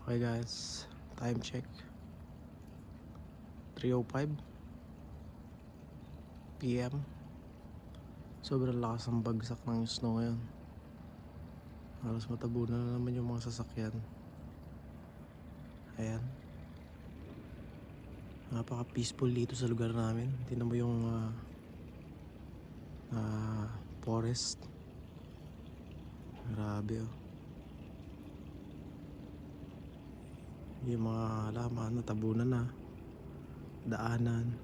Okay guys, time check 3:05 PM. Sobrang lakas ng bagsak ng snow ngayon. Halos matabunan na naman yung mga sasakyan. Ayan, napaka peaceful dito sa lugar namin. Tingnan mo yung forest. Grabe oh. Yung mga halaman natabunan na, daanan.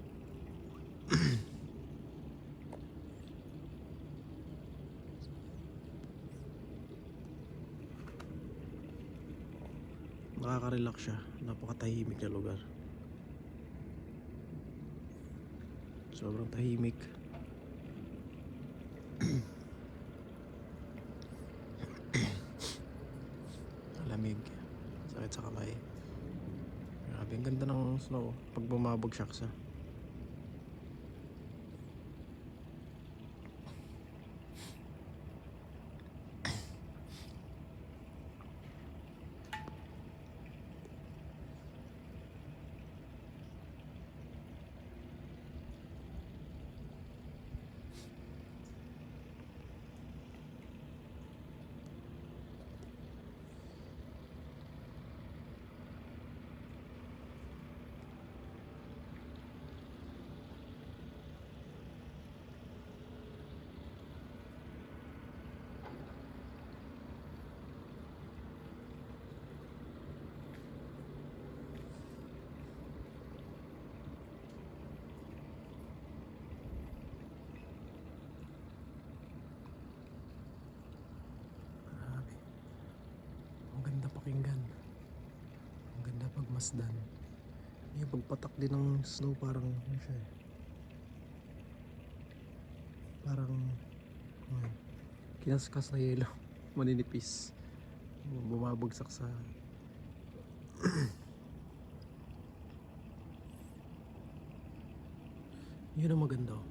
Nakaka-relax siya, napakatahimik na lugar. Sobrang tahimik. Lamig, sakit sa kamay. Grabe, ang ganda ng snow pag bumabagsak siya. Ang ganda pakinggan, ang ganda pagmasdan. Yung pagpatak din ng snow, parang ano siya eh, parang kinaskas na yelo. Maninipis, bumabagsak sa yun ang maganda oh.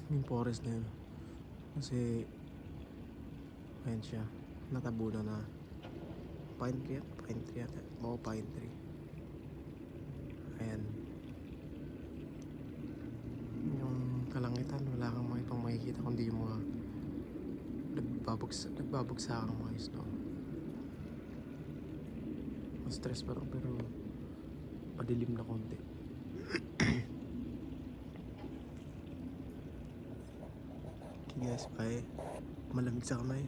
Yung forest na yun, kasi ayun siya, natabunan na. Pine tree ata, mga pine tree. Ayan, yung kalangitan, wala kang mga ibang makikita kundi yung mga nagbabagsakang mga snow. Stress pa rin, pero padilim na konti. Okay guys, bye. Malamig sa kamay.